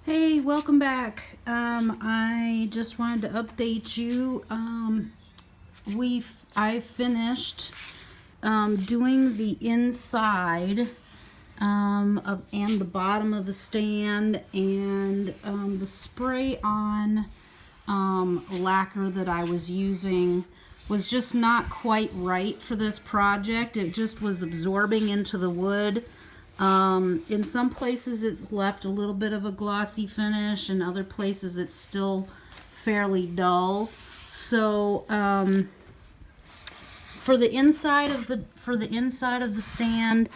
Hey, welcome back. I just wanted to update you. I finished doing the inside and the bottom of the stand, and the spray on lacquer that I was using was just not quite right for this project. It just was absorbing into the wood. In some places it's left a little bit of a glossy finish, and other places it's still fairly dull. So for the inside of the stand,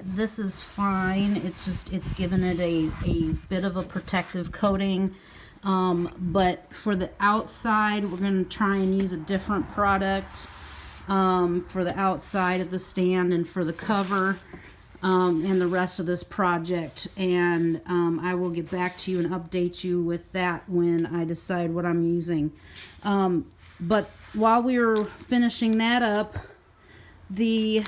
this is fine. It's given it a bit of a protective coating. But for the outside, we're going to try and use a different product for the outside of the stand and for the cover. And the rest of this project, and I will get back to you and update you with that when I decide what I'm using. But while we were finishing that up, the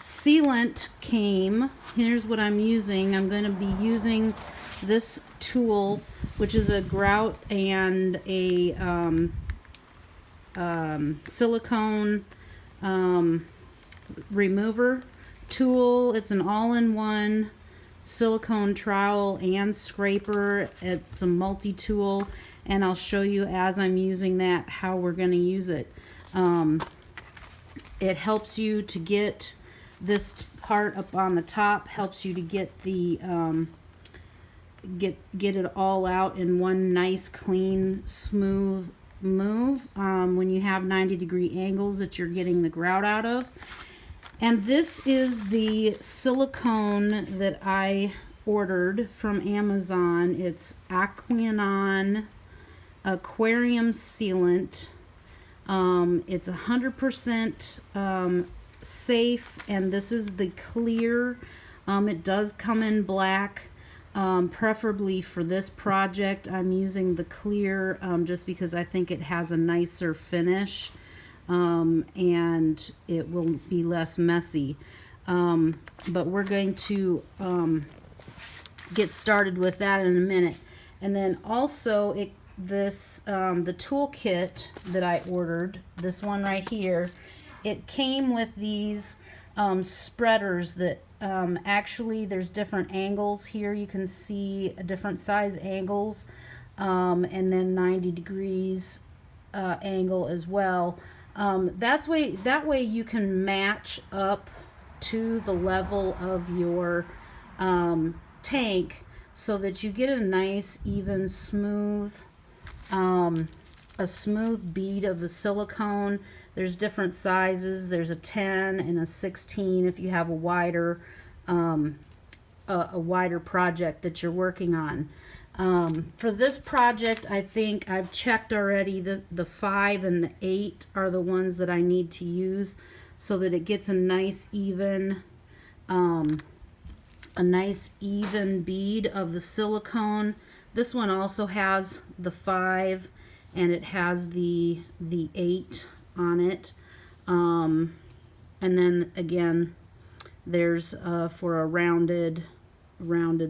sealant came. Here's what I'm using. I'm going to be using this tool, which is a grout and a silicone remover tool. It's an all-in-one silicone trowel and scraper. It's a multi-tool, and I'll show you as I'm using that how we're going to use it. It helps you to get this part up on the top, helps you to get the get it all out in one nice, clean, smooth move when you have 90-degree angles that you're getting the grout out of. And this is the silicone that I ordered from Amazon. It's Aquarium sealant. It's 100% safe, and this is the clear. It does come in black. Preferably for this project, I'm using the clear just because I think it has a nicer finish. And it will be less messy. But we're going to get started with that in a minute. And then also the toolkit that I ordered, this one right here, it came with these spreaders that actually there's different angles here. You can see different size angles, and then 90 degrees angle as well. That way you can match up to the level of your tank so that you get a nice, even, smooth, a smooth bead of the silicone. There's different sizes. There's a 10 and a 16 if you have a wider project that you're working on. For this project, I think I've checked already. The 5 and the 8 are the ones that I need to use so that it gets a nice even bead of the silicone. This one also has the 5 and it has the 8 on it. And then again, there's for a rounded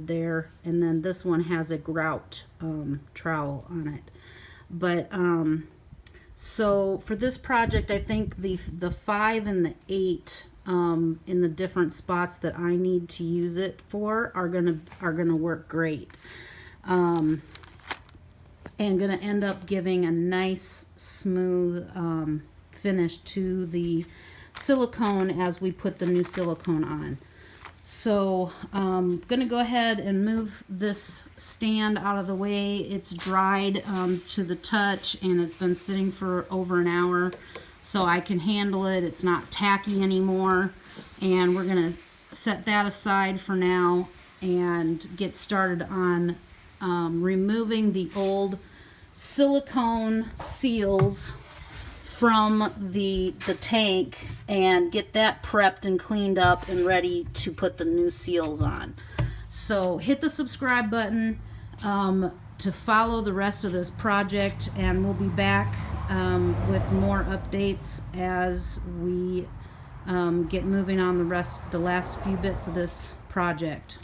there, and then this one has a grout trowel on it. But so for this project, I think the 5 and the 8 in the different spots that I need to use it for are gonna work great, and gonna end up giving a nice, smooth finish to the silicone as we put the new silicone on. So I'm gonna go ahead and move this stand out of the way. It's dried to the touch, and it's been sitting for over an hour, so I can handle it. It's not tacky anymore, and we're gonna set that aside for now and get started on removing the old silicone seals from the tank and get that prepped and cleaned up and ready to put the new seals on. So hit the subscribe button to follow the rest of this project, and we'll be back with more updates as we get moving on the last few bits of this project.